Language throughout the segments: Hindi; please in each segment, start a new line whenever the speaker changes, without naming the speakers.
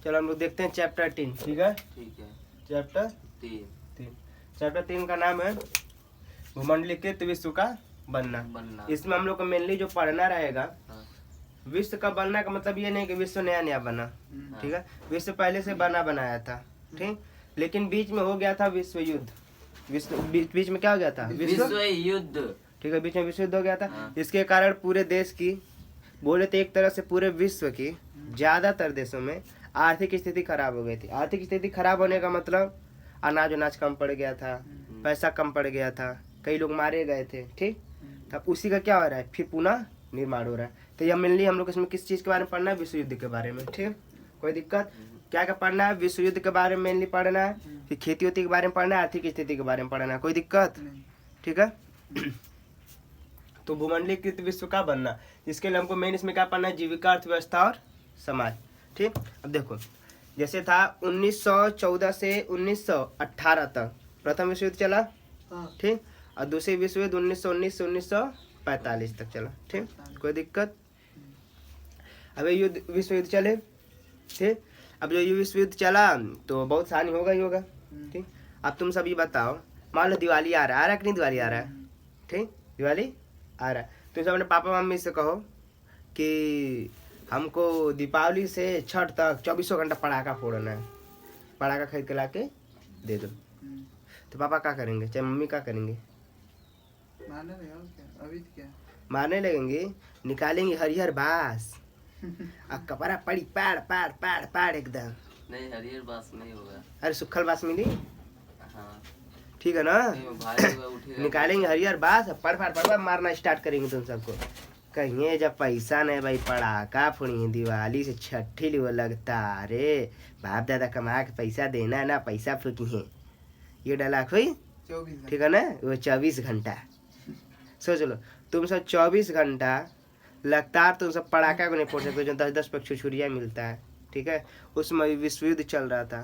चलो हम लोग देखते हैं चैप्टर 3। ठीक है चैप्टर 3 चैप्टर 3 का नाम है भूमंडलीकृत विश्व का बनना। इसमें हम लोग को मेनली जो पढ़ना रहेगा, विश्व का बनना का मतलब ये नहीं कि विश्व नया नया बना, ठीक है, विश्व पहले से बनाया था, ठीक, लेकिन बीच में हो गया था विश्व युद्ध। बीच में क्या हो गया था? विश्व युद्ध, ठीक है, बीच में विश्व युद्ध हो गया था। इसके कारण पूरे देश की, बोले तो एक तरह से पूरे विश्व की ज्यादातर देशों में आर्थिक स्थिति खराब हो गई थी। आर्थिक स्थिति खराब होने का मतलब अनाज कम पड़ गया था, पैसा कम पड़ गया था, कई लोग मारे गए थे, ठीक। तब उसी का क्या हो रहा है, फिर पुनः निर्माण हो रहा है। तो यह मेनली हम लोग इसमें किस चीज़ के बारे में पढ़ना है? विश्व युद्ध के बारे में, ठीक। कोई दिक्कत? क्या क्या पढ़ना है? विश्व युद्ध के बारे में मेनली पढ़ना है, फिर खेती वेती के बारे में पढ़ना है, आर्थिक स्थिति के बारे में पढ़ना है। कोई दिक्कत? ठीक है। तो भूमंडलीकृत विश्व का बनना, इसके लिए हमको मेन इसमें क्या पढ़ना है? जीविका, अर्थव्यवस्था और समाज, ठीक। अब देखो, जैसे था 1914 से 1918 तक प्रथम विश्व युद्ध चला, ठीक, और दूसरी विश्व युद्ध 1919 से 1945 तक चला, ठीक। कोई दिक्कत? अब युद्ध विश्व युद्ध चले, ठीक। अब जो ये विश्व युद्ध चला तो बहुत हानि होगा ही होगा, ठीक। अब तुम सब ये बताओ, मान लो दिवाली आ रहा है कि नहीं? दिवाली आ रहा है, ठीक, दिवाली आ रहा है। तुम सब अपने पापा मम्मी से कहो कि हमको दीपावली से छठ तक 24 घंटा पटाखा फोड़ना है, पटाखा खरीद के ला के दे दो। तो पापा क्या करेंगे, चाहे मम्मी क्या करेंगे? मारने लगेंगे, निकालेंगे हरिहर बांस और कपड़ा पड़ी पाड़ पाड़ पाड़ पाड़ एकदम।
नहीं, हरिहर बांस नहीं होगा।
अरे सुखल बांस मिली,
हाँ
ठीक है ना। निकालेंगे हरिहर बांस, पड़ पाड़ पड़ मारना स्टार्ट करेंगे तुम सबको। कहिए जब पैसा नहीं भाई, पटाखा फोड़ी दिवाली से छठी लिए लगता, अरे बाप दादा कमा के पैसा देना है ना, पैसा फूकी है ये डाला हुई, ठीक है ना। वो 24 घंटा सोच लो, तुम सब 24 घंटा लगातार तुम सब पटाखा को नहीं फोड़ सकते, जो 10-10 पे छुरछुरिया मिलता है, ठीक है। उसमें विश्व युद्ध चल रहा था,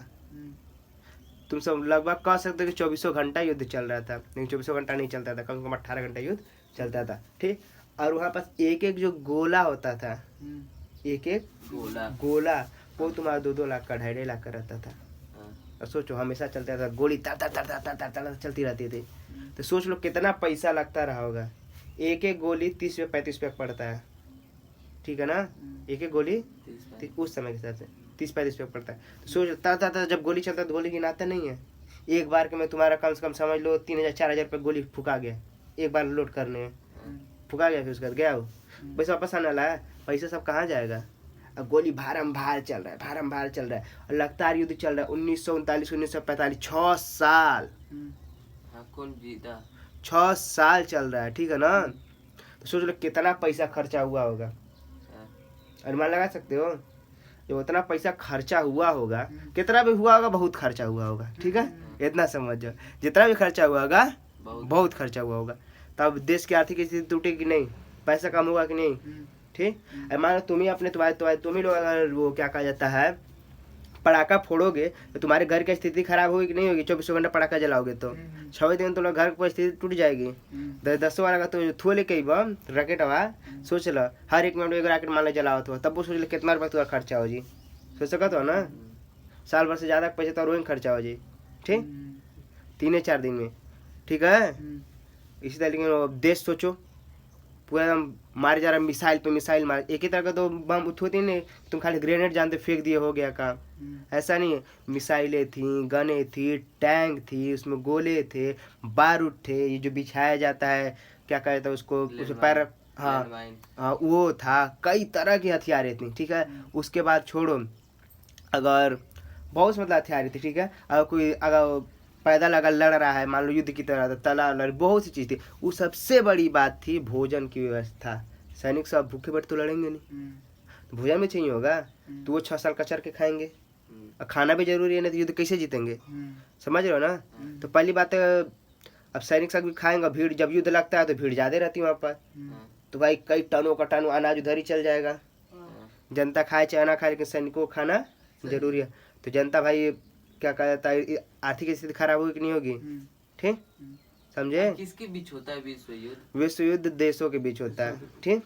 तुम सब लगभग कह सकते हो कि 24 घंटा युद्ध चल रहा था, लेकिन 24 घंटा नहीं चलता था, कम से कम 18 घंटा युद्ध चलता था, ठीक। और वहाँ पास एक एक जो गोला होता था, एक एक गोला वो तुम्हारा 2-2 लाख का 2.5 लाख का रहता था। और सोचो हमेशा चलता था, गोली तर तर तर तर तर तर चलती रहती थी। तो सोच लो कितना पैसा लगता रहा होगा। एक एक गोली 30 रुपये 35 रुपये पड़ता है, ठीक है ना। एक एक गोली उस समय के हिसाब से 30-35 रुपये पड़ता है। तो सोच तर तर तर जब गोली चलता है तो गोली गिनाता नहीं है। एक बार के में तुम्हारा कम से कम समझ लो 3000-4000 रुपये गोली फुका गया, एक बार लोड करने में फुका गया, फिर उसके बाद गया वो पैसा वापस आने वाला है, पैसा सब कहाँ जाएगा? अब गोली भारम भार चल रहा है, भारम भार चल रहा है, और लगातार युद्ध चल रहा है 1939 1945 6 साल।
कौन जीता?
6 साल चल रहा है, ठीक है ना। तो सोच लो कितना पैसा खर्चा हुआ होगा, अनुमान लगा सकते हो? जो उतना पैसा खर्चा हुआ होगा, कितना भी हुआ होगा, बहुत खर्चा हुआ होगा, ठीक है। इतना समझ जाओ, जितना भी खर्चा हुआ होगा बहुत खर्चा हुआ होगा। तब देश की आर्थिक स्थिति टूटेगी नहीं, पैसा कम होगा कि नहीं, ठीक। मान लो तुम ही अपने तुम ही लोग अगर वो क्या कहा जाता है पटाखा फोड़ोगे तो तुम्हारे घर की स्थिति खराब होगी कि नहीं होगी? 24 घंटा पटाखा जलाओगे तो 6 दिन तो घर की स्थिति टूट जाएगी। 10 वाला का तो थो लेके ही बम रॉकेट हवा, सोच लो हर 1 मिनट में 1 रॉकेट मान लो जलाओ तो तब वो सोच लो कितना रुपया तुम्हारा खर्चा हो जी, सोच सकते हो ना। साल भर से ज़्यादा पैसे तो रोज खर्चा हो जी, ठीक, 3-4 दिन में, ठीक है। इसी तरीके देश सोचो पूरा एकदम मारे जा रहा, मिसाइल पे मिसाइल मार, एक ही तरह का तो बम होती नहीं, तुम खाली ग्रेनेड जानते फेंक दिए हो गया काम, ऐसा नहीं है। मिसाइलें थी, गने थी, टैंक थी, उसमें गोले थे, बारूद थे, ये जो बिछाया जाता है क्या कहता है उसको, उस पैर, हाँ वो था, कई तरह की हथियारें थी, ठीक है। उसके बाद छोड़ो, अगर बहुत मतलब हथियारें थी, ठीक है। अगर कोई अगर पैदल अगर लड़ रहा है, मान लो युद्ध की तरह, तला लड़, बहुत सी चीज़ थी। वो सबसे बड़ी बात थी भोजन की व्यवस्था। सैनिक सब भूखे बैठ तो लड़ेंगे नहीं, तो भोजन भी चाहिए होगा, तो वो 6 साल कचर के खाएंगे, और खाना भी जरूरी है, नहीं तो युद्ध कैसे जीतेंगे, समझ रहे हो ना। तो पहली बात है, अब सैनिक सब भी खाएंगे, भीड़ जब युद्ध लगता है तो भीड़ ज़्यादा रहती है वहाँ पर, तो भाई कई टनों का टन अनाज उधर ही चल जाएगा। जनता खाए चाहे ना खाए, लेकिन सैनिकों को खाना जरूरी है। तो जनता भाई क्या कहा जाता है, आर्थिक स्थिति खराब होगी कि नहीं होगी, ठीक, समझे।
किसके बीच होता है विश्व युद्ध?
विश्व युद्ध देशों के बीच होता है, ठीक।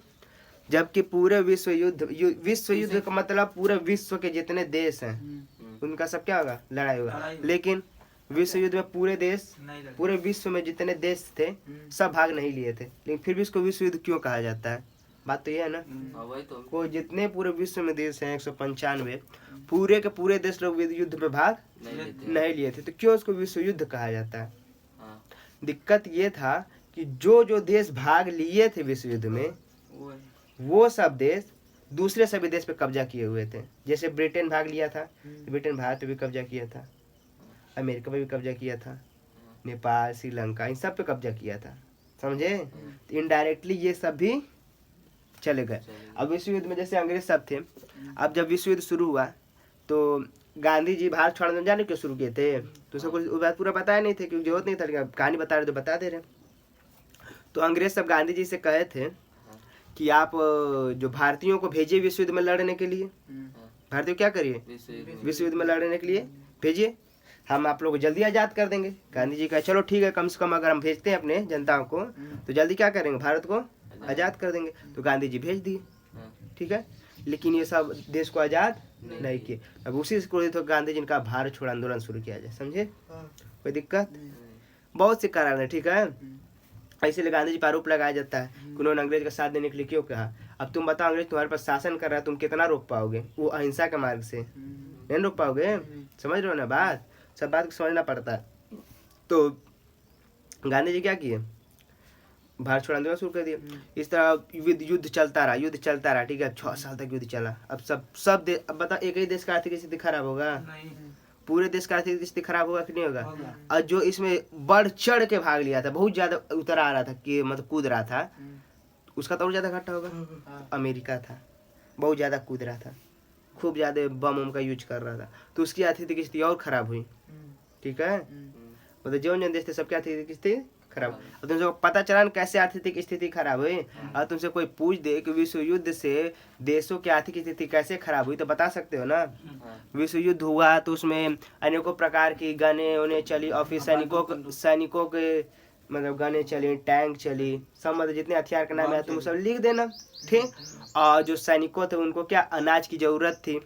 जबकि पूरे विश्व युद्ध का मतलब पूरे विश्व के जितने देश हैं उनका सब क्या होगा, लड़ाई होगा। लेकिन विश्व युद्ध में पूरे देश, पूरे विश्व में जितने देश थे सब भाग नहीं लिए थे, लेकिन फिर भी इसको विश्व युद्ध क्यों कहा जाता है? बात तो ये है ना,
हाँ वही तो।
कोई जितने पूरे विश्व में देश हैं 195, पूरे के पूरे देश लोग युद्ध में भाग नहीं लिए थे, तो क्यों उसको विश्व युद्ध कहा जाता है?
हाँ।
दिक्कत ये था कि जो जो देश भाग लिए थे विश्व युद्ध में वो सब देश दूसरे सभी देश पे कब्जा किए हुए थे। जैसे ब्रिटेन भाग लिया था, ब्रिटेन भारत पे भी कब्जा किया था, अमेरिका पे भी कब्जा किया था, नेपाल, श्रीलंका, इन सब पे कब्जा किया था, समझे? इनडायरेक्टली ये सब भी चले गए। अब विश्व युद्ध में जैसे अंग्रेज सब थे, अब जब विश्व युद्ध शुरू हुआ तो गांधी जी भारत छोड़ आंदोलन जाने क्यों शुरू किए थे? तो उसको कुछ बात पूरा बताया नहीं थे, क्योंकि जरूरत नहीं था, लेकिन कहानी बता रहे तो बता दे रहे। तो अंग्रेज सब गांधी जी से कहे थे कि आप जो भारतीयों को भेजिए विश्व युद्ध में लड़ने के लिए, भारतीयों क्या करिए, विश्व युद्ध में लड़ने के लिए भेजिए, हम आप लोग को जल्दी आज़ाद कर देंगे। गांधी जी कहा चलो ठीक है, कम से कम अगर हम भेजते हैं अपने जनताओं को तो जल्दी क्या करेंगे, भारत को आज़ाद कर देंगे। तो गांधी जी भेज दिए, ठीक है, लेकिन ये सब देश को आज़ाद नहीं किए। अब उसी से क्रोधित तो गांधी जी ने कहा भारत छोड़ आंदोलन शुरू किया जाए, समझे? कोई दिक्कत? बहुत से कारण है, ठीक है। इसीलिए गांधी जी पर आरोप लगाया जाता है कि उन्होंने अंग्रेज का साथ देने के लिए क्यों कहा। अब तुम बताओ, अंग्रेज तुम्हारे पास शासन कर रहा है, तुम कितना रोक पाओगे? वो अहिंसा के मार्ग से नहीं रोक पाओगे, समझ रहे हो ना बात? सब बात को समझना पड़ता है। तो गांधी जी क्या किए, भारत छोड़ आंदोलन शुरू कर दिया। इस तरह युद्ध चलता रहा, ठीक है, 6 साल तक युद्ध चला। अब सब अब बता, एक ही देश का आर्थिक स्थिति खराब होगा? पूरे देश का आर्थिक स्थिति खराब होगा कि नहीं होगा? और जो इसमें बढ़ चढ़ के भाग लिया था, बहुत ज्यादा उतर आ रहा था, कि मतलब कूद रहा था, उसका तो और ज्यादा घाटा होगा। अमेरिका था, बहुत ज्यादा कूद रहा था, खूब ज्यादा बम का यूज कर रहा था, तो उसकी आर्थिक स्थिति और खराब हुई, ठीक है। मतलब जो देश थे सबकी आर्थिक स्थिति खराब। और तुमसे पता चला कैसे आर्थिक स्थिति खराब हुई, और तुमसे कोई पूछ दे कि विश्व युद्ध से देशों की आर्थिक स्थिति कैसे खराब हुई, तो बता सकते हो ना? विश्व युद्ध हुआ तो उसमें अनेकों प्रकार की गने उन्हें चली, और फिर सैनिकों के मतलब गने चली, टैंक चली, सब मतलब जितने हथियार का नाम है तुम सब लिख देना, ठीक। और जो सैनिकों थे उनको क्या अनाज की जरूरत थी,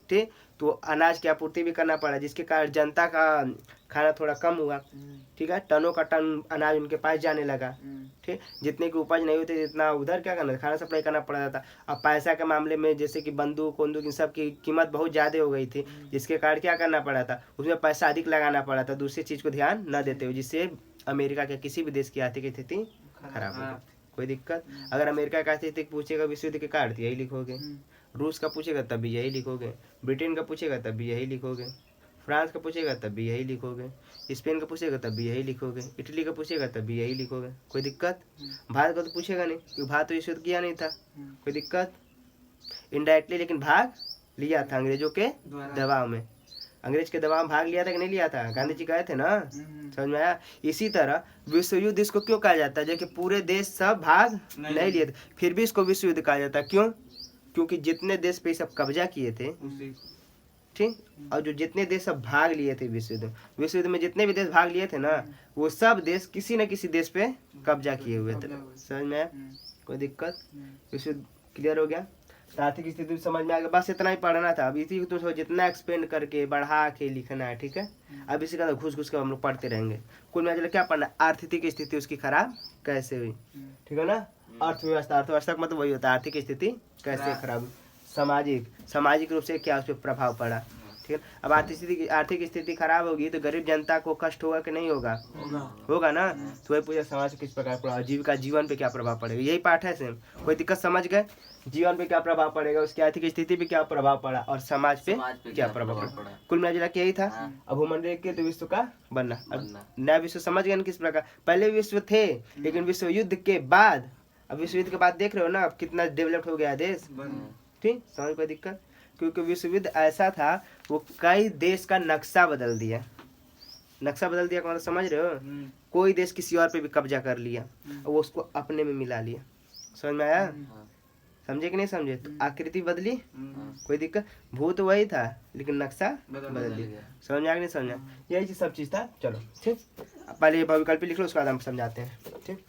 ठीक, तो अनाज की आपूर्ति भी करना पड़ा, जिसके कारण जनता का खाना थोड़ा कम हुआ, ठीक है। टनों का टन अनाज उनके पास जाने लगा, ठीक। जितने की उपज नहीं होती जितना उधर क्या करना, खाना सप्लाई करना पड़ा था। अब पैसा के मामले में जैसे कि बंदूक इन सब की कीमत बहुत ज़्यादा हो गई थी, जिसके कारण क्या करना पड़ा था, उसमें पैसा अधिक लगाना पड़ा था, दूसरी चीज़ को ध्यान न देते हुए, जिससे अमेरिका के किसी भी देश की आर्थिक स्थिति खराब होगी। कोई दिक्कत? अगर अमेरिका का स्थिति पूछेगा विश्व युद्ध के कारण, यही लिखोगे। रूस का पूछेगा तब भी यही लिखोगे। ब्रिटेन का पूछेगा तब भी यही लिखोगे। फ्रांस का पूछेगा तब भी यही लिखोगे। स्पेन का पूछेगा तब भी यही लिखोगे। इटली का पूछेगा तब भी यही लिखोगे। कोई दिक्कत? भारत का तो पूछेगा नहीं, क्योंकि भारत तो विश्व युद्ध किया नहीं था। कोई दिक्कत? इनडायरेक्टली लेकिन भाग लिया था अंग्रेजों के दबाव में। अंग्रेज के दबाव में भाग लिया था कि नहीं लिया था? गांधी जी कहे थे ना, समझ में आया? इसी तरह विश्व युद्ध इसको क्यों कहा जाता है, जबकि पूरे देश सब भाग नहीं लिए थे, फिर भी इसको विश्व युद्ध कहा जाता है। क्यों? क्योंकि जितने देश पे सब कब्जा किए थे, ठीक, और जो जितने देश सब भाग लिए थे विश्व युद्ध में जितने भी देश भाग लिए थे ना, वो सब देश किसी न किसी देश पे कब्जा किए हुए थे। समझ में आया? कोई दिक्कत? विश्व युद्ध क्लियर हो गया? आर्थिक स्थिति समझ में आ गया? बस इतना ही पढ़ना था। अब इसी को तुम जितना एक्सपेंड करके बढ़ा के लिखना है, ठीक है। अब इसी का घुस के हम लोग पढ़ते रहेंगे। कुल मिला क्या पढ़ना? आर्थिक स्थिति उसकी खराब कैसे हुई, ठीक है ना। अर्थव्यवस्था का मतलब वही होता है, आर्थिक स्थिति कैसे खराब हुई। सामाजिक रूप से क्या उस पर प्रभाव पड़ा, ठीक है। अब आर्थिक स्थिति खराब होगी तो गरीब जनता को कष्ट होगा कि नहीं होगा? होगा ना। तो वही पूछा समाज से किस प्रकार पड़ा, जीवन पे क्या प्रभाव पड़ेगा, यही पाठ है सेम। कोई दिक्कत? समझ गए? जीवन पे क्या प्रभाव पड़ेगा, उसकी आर्थिक स्थिति पे क्या प्रभाव पड़ा, और समाज पे क्या प्रभाव पड़ा। कुल मिला के यही था। अब भूमंडल के तो विश्व का बनना। अब नया विश्व समझ गए किस प्रकार? पहले विश्व थे, लेकिन विश्व युद्ध के बाद, अब विश्व युद्ध के बाद देख रहे हो ना कितना डेवलप हो गया देश, ठीक। समझ? कोई दिक्कत? क्योंकि विश्व युद्ध ऐसा था वो कई देश का नक्शा बदल दिया का मतलब समझ रहे हो? कोई देश किसी और पे भी कब्जा कर लिया और वो उसको अपने में मिला लिया। समझ में आया? समझे कि नहीं समझे? तो आकृति बदली, कोई दिक्कत? भूत वही था लेकिन नक्शा बदल दिया। समझ में आ नहीं समझा? यही चीज सब चीज था। चलो ठीक, पहले भविकल्पी लिख लो, उसके बाद हम समझाते हैं, ठीक।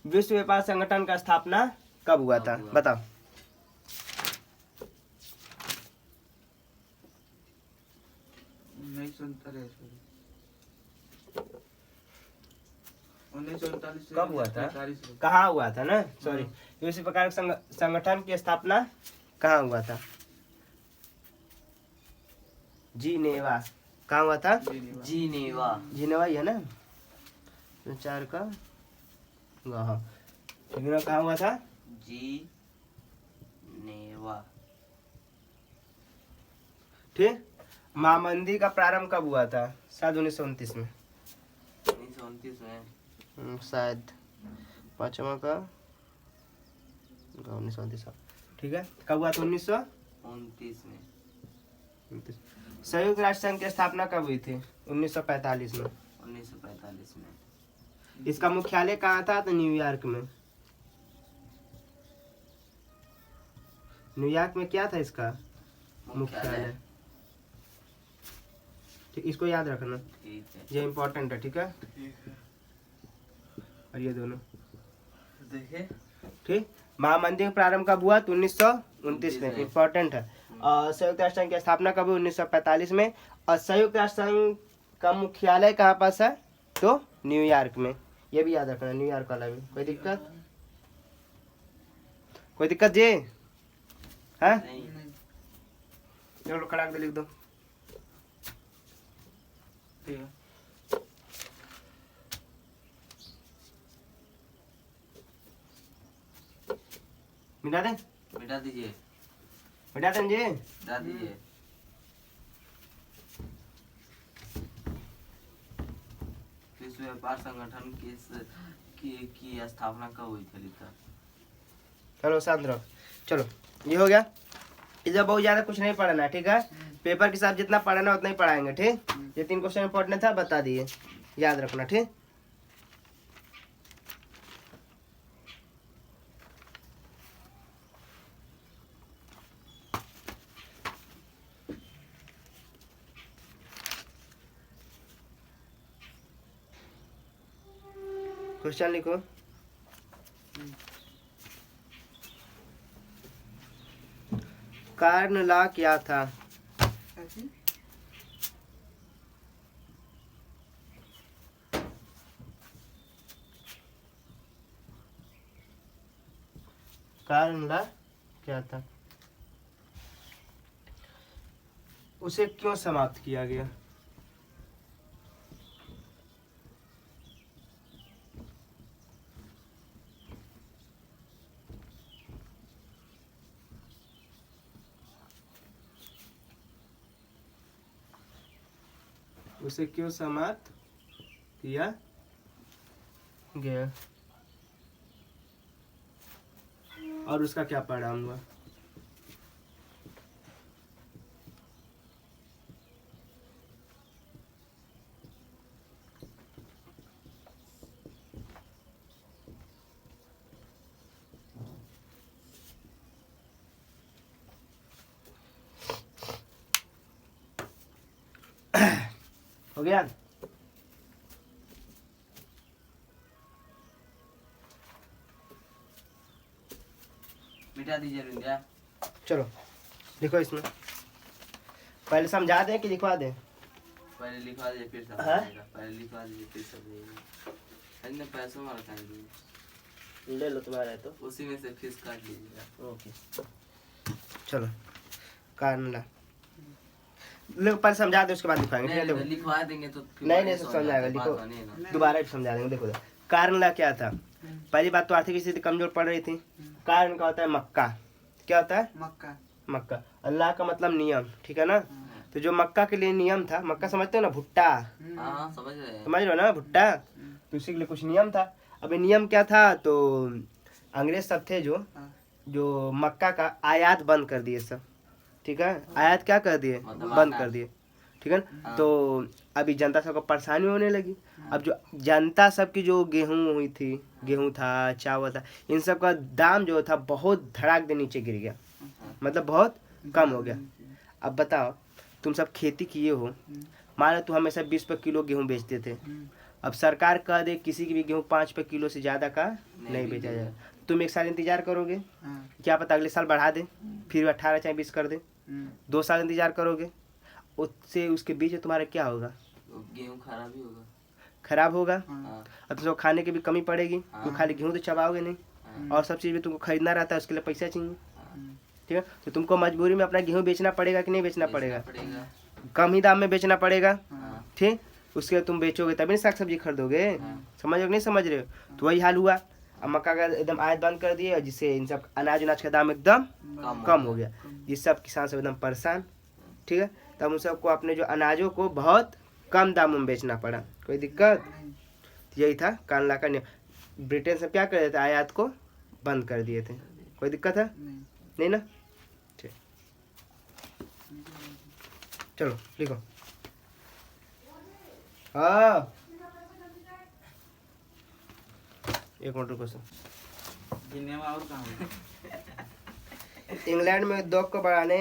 विश्व व्यापार संगठन का स्थापना कब हुआ था?
कब हुआ?
बताओ।
1939
कब हुआ था?
45 में।
कहाँ हुआ था ना? सॉरी, इसी प्रकार संगठन की स्थापना कहाँ हुआ था? जिनेवा। कहाँ हुआ था?
जिनेवा।
जिनेवा ही है ना? चार का हाँ, ठीक है ना? कहाँ हुआ था?
जिनेवा।
ठीक। महामंदी का प्रारंभ कब हुआ था? शायद 1929 में।
1929 में।
शायद पांचवा का 1929। ठीक है, कब हुआ था?
29 में।
1929। संयुक्त राष्ट्र संघ की स्थापना कब हुई थी? 1945 में।
1945 में।
इसका मुख्यालय कहाँ था? तो न्यूयॉर्क में। न्यूयॉर्क में क्या था इसका मुख्यालय? ठीक, इसको याद रखना,
ठीक है।
ये इम्पोर्टेंट है। ठीक है, और ये दोनों
देखिए।
ठीक। महामंदी का प्रारंभ कब हुआ? तो 1929 में।
में।
इम्पोर्टेंट है। और संयुक्त राष्ट्र संघ की स्थापना कब हुई? 1945 में। और संयुक्त राष्ट्र संघ का मुख्यालय कहाँ पास है? तो न्यूयॉर्क में। ये भी याद रखना, न्यूयॉर्क वाला भी। कोई दिक्कत? कोई दिक्कत जी है?
नहीं।
चलो खड़ा के लिख दो।
ठीक है।
मिटा दे,
मिटा दीजिए।
मिटा दें जी।
मिटा दीजिए। विश्व व्यापार संगठन की स्थापना कब हुई थी? लिखा।
चलो शांत रहो। चलो ये हो गया। इधर बहुत ज्यादा कुछ नहीं पढ़ना है, ठीक है? पेपर के हिसाब जितना पढ़ना है उतना ही पढ़ाएंगे, ठीक? ये 3 क्वेश्चन इंपॉर्टेंट था, बता दिए, याद रखना, ठीक? क्वेश्चन लिखो। कारण ला क्या था?
ऐसी?
कारण ला क्या था? उसे क्यों समाप्त किया गया? उसे क्यों समाप्त किया गया और उसका क्या परिणाम हुआ? हो गया?
मिटा दीजिए रुंजा।
चलो लिखो इसमें। पहले समझा दें कि लिखवा दें?
पहले लिखवा दीजिए फिर सब
हाँ?
जाएगा। पहले लिखवा दीजिए फिर सब जाएगा। अन्य पैसों में रखाएंगे।
ले लो, तुम्हारा है तो।
उसी में से फीस काट लीजिएगा।
ओके, चलो कारण ला लोग पहले समझा दे, उसके बाद लिखवाएंगे, ठीक है?
नहीं,
देखो,
लिखवा देंगे तो फिर
नहीं
बाद
नहीं
में
सब
समझ
समझाएगा,
आएगा,
लिखो
बात बने ना।
दोबारा भी समझा देंगे। देखो कारण ला क्या था? पहली बात तो आर्थिक स्थिति कमजोर पड़ रही थी। कारण का होता है मक्का। क्या होता है?
मक्का।
मक्का। अल्लाह का मतलब नियम, ठीक है ना? तो जो मक्का के लिए नियम था, मक्का समझते हो ना? भुट्टा,
हाँ समझ रहे हैं।
समझ रहे हो ना? भुट्टा, तो उसी के लिए कुछ नियम था। अब ये नियम क्या था? तो अंग्रेज सब थे जो मक्का का आयात बंद कर दिए सब, ठीक है? आयात क्या कर दिए?
मतलब
बंद
आयात।
कर दिए, ठीक है ना?
हाँ।
तो अभी जनता सबको परेशानी होने लगी। अब जो जनता सबकी जो गेहूं हुई थी, गेहूं था, चावल था, इन सब का दाम जो था बहुत धड़ाक दे नीचे गिर गया, मतलब बहुत कम हो गया। अब बताओ, तुम सब खेती किए हो, मान लो तुम हमेशा 20 रुपये किलो गेहूं बेचते थे, अब सरकार कह दे किसी की भी गेहूं 5 रुपये किलो से ज़्यादा का नहीं बेचा जाए, तुम 1 साल इंतजार करोगे,
हाँ।
क्या पता अगले साल बढ़ा दे, फिर 18 चाहे 20 कर दे। 2 साल इंतजार करोगे, उससे उसके बीच में तुम्हारा क्या होगा?
गेहूं खराब ही होगा।
खराब होगा।
हाँ।
और तुमको खाने की भी कमी पड़ेगी,
हाँ।
तुम खाली गेहूँ तो चबाओगे नहीं,
हाँ।
और सब चीज़ भी तुमको खरीदना रहता है, उसके लिए पैसा चाहिए।
हाँ।
ठीक है, तो तुमको मजबूरी में अपना गेहूँ बेचना पड़ेगा कि नहीं बेचना
बेचना
पड़ेगा? कम ही दाम में बेचना पड़ेगा।
हाँ।
ठीक, उसके बाद तुम बेचोगे तभी ना साग सब्जी खरीदोगे।
हाँ।
समझ रहे हो कि नहीं समझ रहे हो? तो वही हाल हुआ। अब मक्का का एकदम आयात बंद कर दिए, और जिससे इन सब अनाज उनाज का दाम एकदम कम हो गया, ये सब किसान सब एकदम परेशान। ठीक है, तब उन सबको अपने जो अनाजों को बहुत कम दामों में बेचना पड़ा। कोई दिक्कत? यही था कानून का नियम। ब्रिटेन से क्या कर दिए थे, आयात को बंद कर दिए थे। कोई दिक्कत है? नहीं ना? ठीक, चलो लिखो। हाँ, 1 मिनट रुको सर।
दुनिया में और कहाँ है?
इंग्लैंड में उद्योग को बढ़ाने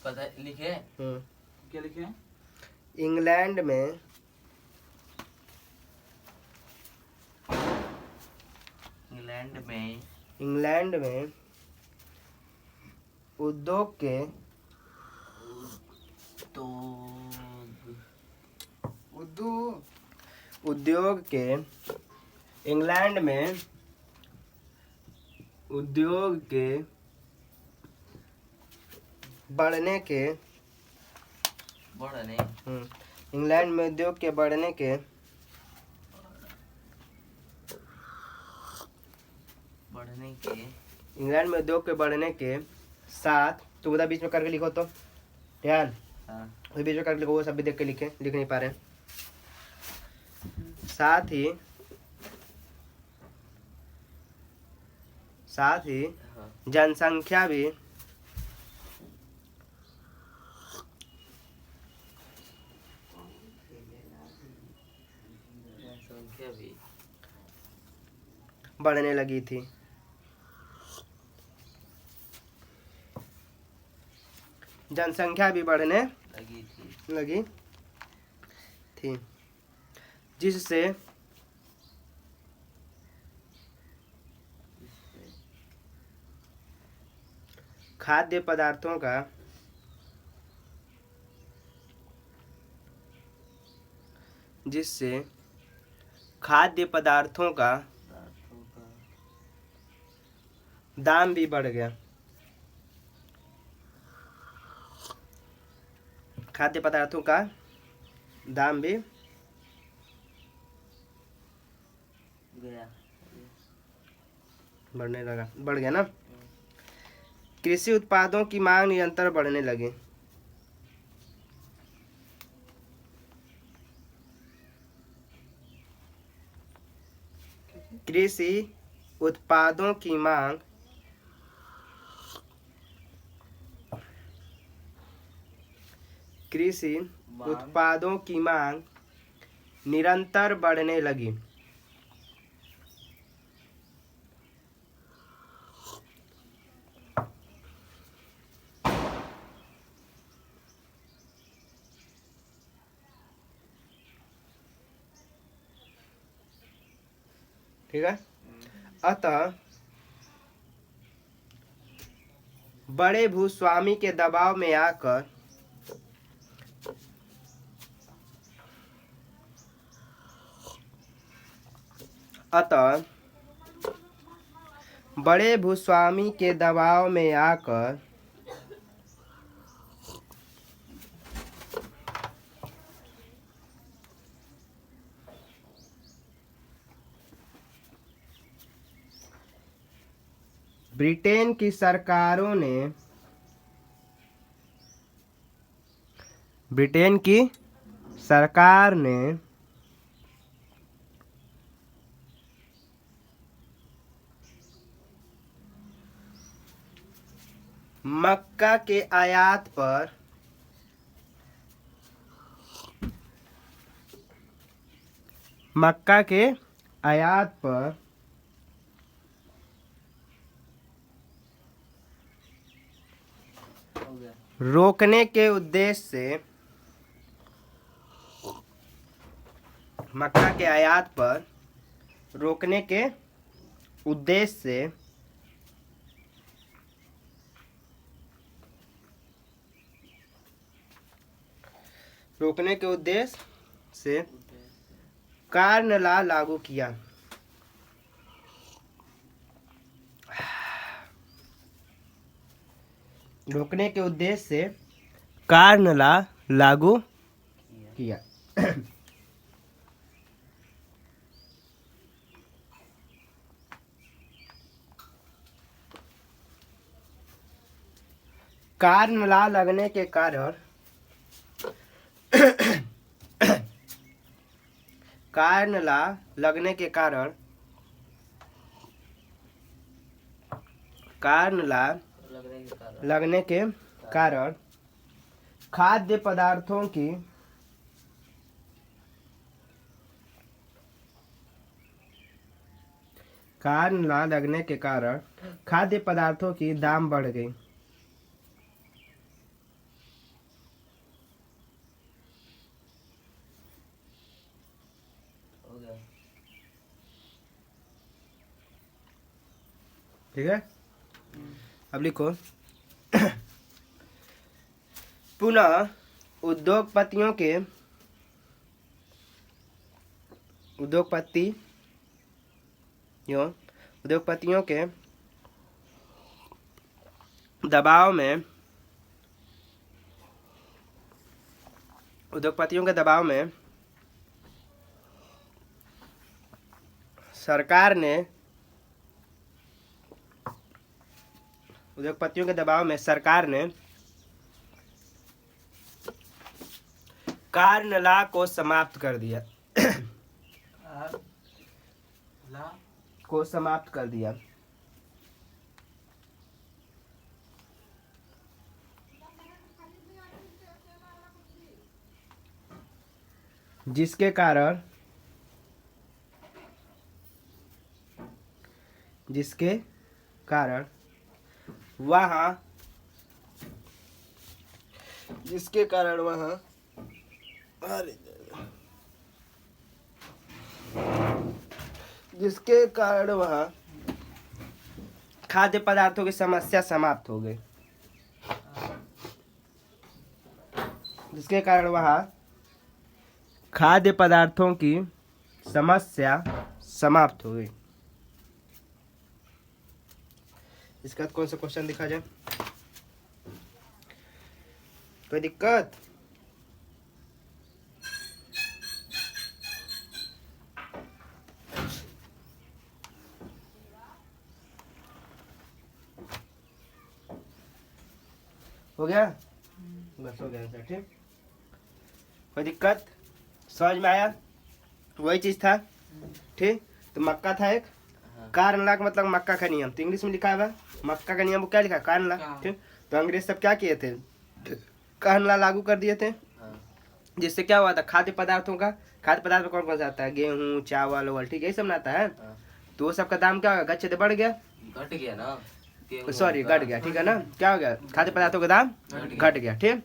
पता लिखे।
क्या लिखे हैं?
इंग्लैंड में इंग्लैंड में उद्योग के उद्योग के इंग्लैंड में उद्योग के बढ़ने के इंग्लैंड में उद्योग के बढ़ने के इंग्लैंड में उद्योग के बढ़ने के साथ, तो बता बीच में करके लिखो तो ध्यान।
हाँ।
बीच में करके लिखो, वो सब भी देख के लिख नहीं पा रहे। साथ ही
हाँ।
जनसंख्या भी बढ़ने लगी थी। जनसंख्या भी बढ़ने लगी थी, जिससे खाद्य पदार्थों का दाम भी बढ़ गया। खाद्य पदार्थों का दाम भी बढ़ गया ना। कृषि उत्पादों की मांग निरंतर बढ़ने लगी। कृषि उत्पादों की मांग निरंतर बढ़ने लगी। ठीक है, अतः बड़े भूस्वामी के दबाव में आकर ब्रिटेन की सरकारों ने मक्का के आयात पर रोकने के उद्देश्य से मक्का के आयात पर रोकने के उद्देश्य से रोकने के उद्देश्य से कार्नला लागू किया। रोकने के उद्देश्य से कार्नला लागू किया। कार्नला लगने के कारण कार्नला लगने के कारण कार्नला लगने के कारण खाद्य पदार्थों की कार्नला लगने के कारण खाद्य पदार्थों की दाम बढ़ गई। ठीक है, अब लिखो पुनः उद्योगपतियों के दबाव में सरकार ने कार्नला को समाप्त कर दिया। जिसके कारण वहाँ खाद्य पदार्थों की समस्या समाप्त हो गई। जिसके कारण वहाँ खाद्य पदार्थों की समस्या समाप्त हो गई। इसका कौन सा क्वेश्चन दिखा जाए? कोई दिक्कत? हो गया? बस हो गया सर। ठीक, कोई दिक्कत? समझ में आया? वही चीज था। ठीक, तो मक्का था एक, कार्नला का मतलब मक्का का नियम, तो इंग्लिश में लिखा है मक्का का नियम को क्या लिखा? कार्नला। ठीक, तो अंग्रेज सब क्या किए थे? कार्नला लागू कर दिए थे। जिससे क्या हुआ था? खाद्य पदार्थ में कौन कौन सा आता है? गेहूं, चावल वावल, ठीक है, ये सब ना आता है। तो वो सब का दाम क्या हो गया? गच्छे बढ़ गया,
घट गया ना,
सॉरी घट गया। ठीक है ना, क्या हो गया? खाद्य पदार्थों का दाम घट गया। ठीक,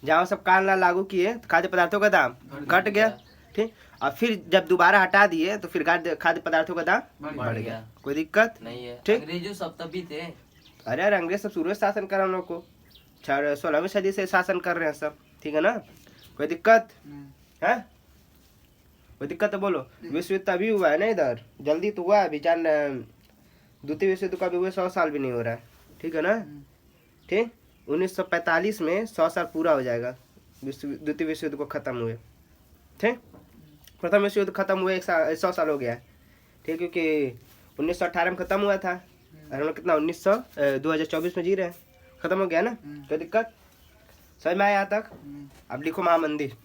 जहाँ सब कार्नला लागू किए तो खाद्य पदार्थों का दाम घट गया। ठीक, और फिर जब दोबारा हटा दिए तो फिर खाद्य पदार्थों का दाम बढ़ गया। कोई दिक्कत
नहीं है।
ठीक,
अंग्रेजों सब तभी थे।
अरे यार अंग्रेज सब शुरू से शासन कर रहे हैं हम लोग को, 16वीं सदी से शासन कर रहे हैं सब। ठीक है ना, कोई दिक्कत है? कोई दिक्कत तो बोलो। विश्व युद्ध तभी हुआ है ना, इधर जल्दी तो हुआ है अभी, जान द्वितीय विश्व युद्ध का भी हुए 100 साल भी नहीं हो रहा है। ठीक है ना, ठीक, 1945 में 100 साल पूरा हो जाएगा द्वितीय विश्व युद्ध को खत्म हुए। ठीक, प्रथम विश्व युद्ध खत्म हुए 100 साल हो गया है। ठीक, क्योंकि 1918 में खत्म हुआ था और हम लोग कितना 2024 में जी रहे हैं, खत्म हो गया ना। कोई दिक्कत? समझ में आया यहाँ तक? अब लिखो महामंदिर।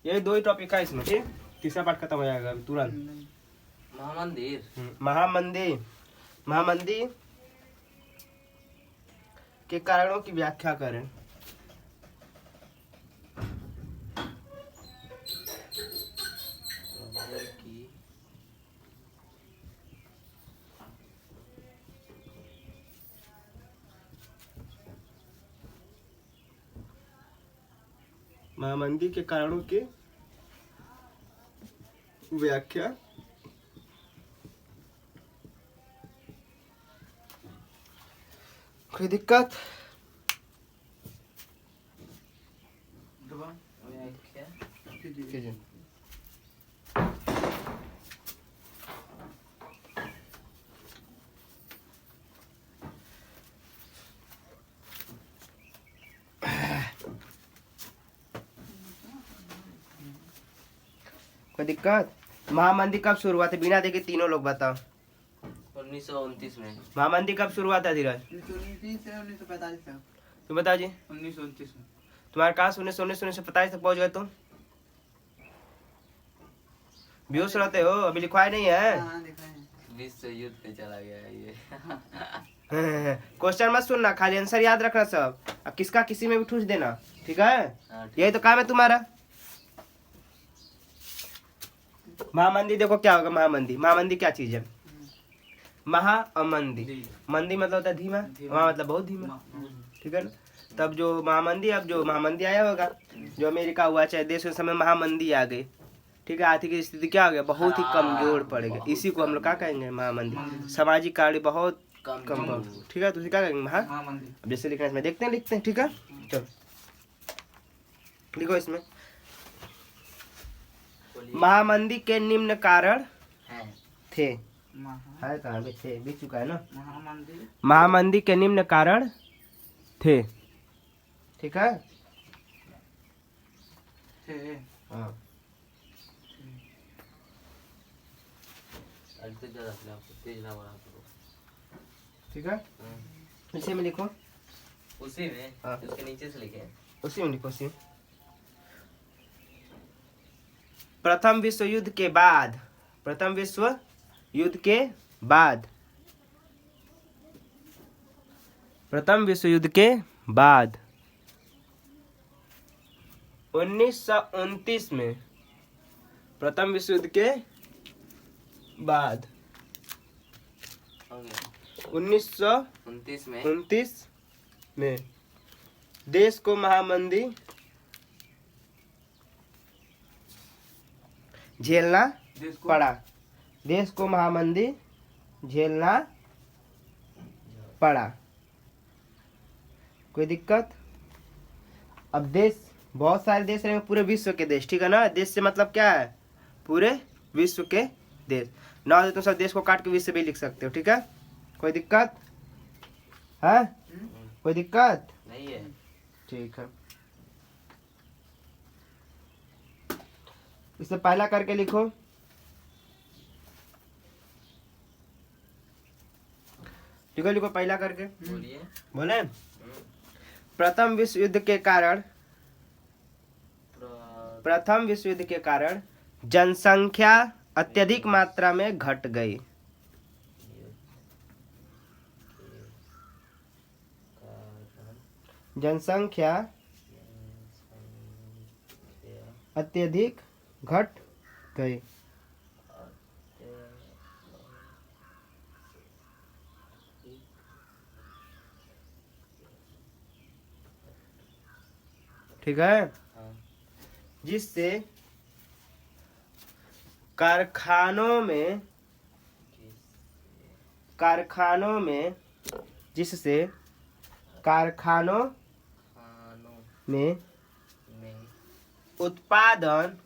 यही 2 ही टॉपिक है इसमें। ठीक, तीसरा पार्ट खत्म हो जाएगा तुरंत। महामंदिर के कारणों की व्याख्या करें। महामंदी के कारणों की व्याख्या कोई दिक्कत?
दबा
क्या
कीजिए। कोई दिक्कत? महामंदी कब शुरू हुआ था बिना देखे तीनों लोग बताओ।
1929 में।
महामंदी कब शुरू हुआ था धीरज?
1945 तक।
तुम बताओ जी।
1929 में।
तुम्हारे कहा 1945 तक पहुंच गए तुम? बेहोश रहते हो, अभी लिखवाए नहीं है।
हाँ दिख रहे हैं।
विश्व युद्ध पे चला गया ये।
क्वेश्चन मत सुनना, खाली आंसर याद रखना सब। अब किसका किसी में भी ठूस देना, ठीक है?
हाँ, ठीक
यही तो काम है तुम्हारा। महामंदी देखो क्या होगा। महामंदी, महामंदी क्या चीज है? महा और मंदी।
जी।
मंदी मतलब होता है धीमा,
धीमा।
महा मतलब बहुत धीमा, ठीक है ना? तब जो महामंदी, अब जो महामंदी आया होगा, जो अमेरिका हुआ चाहे देश, उस समय महामंदी आ गई, ठीक है? आर्थिक स्थिति क्या हो गया? बहुत ही कमजोर पड़ गया। इसी को हम लोग क्या कहेंगे? महामंदी। सामाजिक कार्य बहुत कम, ठीक है? तो उसे क्या कहेंगे?
महामंदी।
अब जैसे लिखना है इसमें, देखते हैं लिखते हैं, ठीक है? चलो लिखो इसमें।
बोलिए।
महामंदी के निम्न कारण
है।
थे।
महा
है कहाँ भी थे, बीत चुका है ना।
महामंदी
महामंदी के निम्न कारण थे, ठीक है?
थे।
हाँ।
तेज ज़्यादा चला, तेज ना बढ़ा करो।
ठीक है, इसी में लिखो।
उसी में
हाँ।
उसके नीचे से लिखे।
उसी में लिखो, उसी में। प्रथम विश्व युद्ध के बाद, प्रथम विश्व युद्ध के बाद, प्रथम विश्व युद्ध के बाद 1929 में, प्रथम विश्व युद्ध के बाद
हो गया
1929
29 में।
में देश को महामंदी झेलना
देश को
पड़ा। देश को महामंदी झेलना पड़ा। कोई दिक्कत? अब देश, बहुत सारे देश रहेंगे, पूरे विश्व के देश, ठीक है ना? देश से मतलब क्या है? पूरे विश्व के देश। ना तो तुम सब देश को काट के विश्व भी लिख सकते हो, ठीक है? कोई दिक्कत है? कोई दिक्कत
नहीं है।
ठीक है। इसे पहला करके लिखो। लिखो लिखो पहला करके।
बोलिए।
बोले प्रथम विश्व युद्ध के कारण, प्रथम विश्व युद्ध के कारण जनसंख्या अत्यधिक मात्रा में घट गई। जनसंख्या अत्यधिक घट गई। ठीक है? जिससे कारखानों में, कारखानों में, जिससे कारखानों में उत्पादन,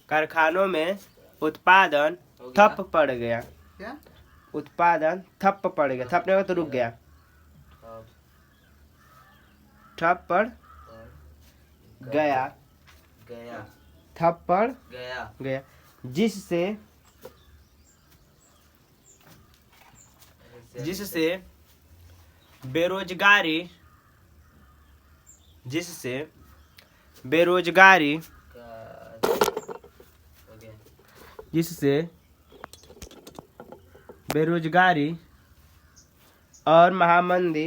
कारखानों में उत्पादन
हो गया।
ठप पड़ गया।
क्या?
उत्पादन ठप पड़ गया। ठप नहीं होगा तो रुक गया। ठप पड़ गया।
गया।
ठप पड़
गया।
गया। जिससे, जिससे बेरोजगारी, जिससे बेरोजगारी,
हो गया।
जिससे बेरोजगारी और महामंदी,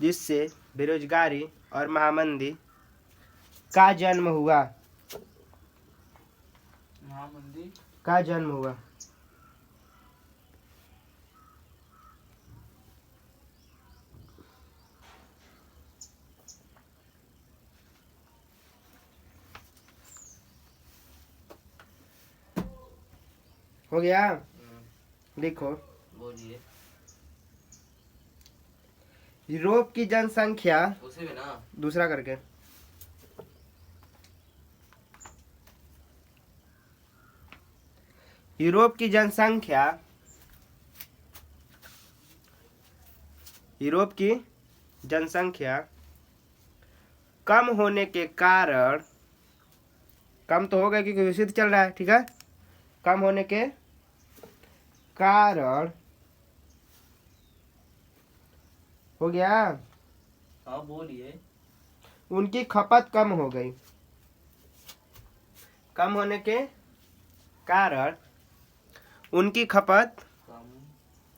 जिससे बेरोजगारी और महामंदी का जन्म हुआ,
महामंदी
का जन्म हुआ। हो गया? लिखो।
बोलिए।
यूरोप की जनसंख्या,
उसी में ना।
दूसरा करके, यूरोप की जनसंख्या, यूरोप की जनसंख्या कम होने के कारण, कम तो हो गया क्योंकि विकसित चल रहा है, ठीक है, कम होने के कारण हो गया,
हाँ बोलिए।
उनकी खपत कम हो गई, कम होने के कारण उनकी खपत
कम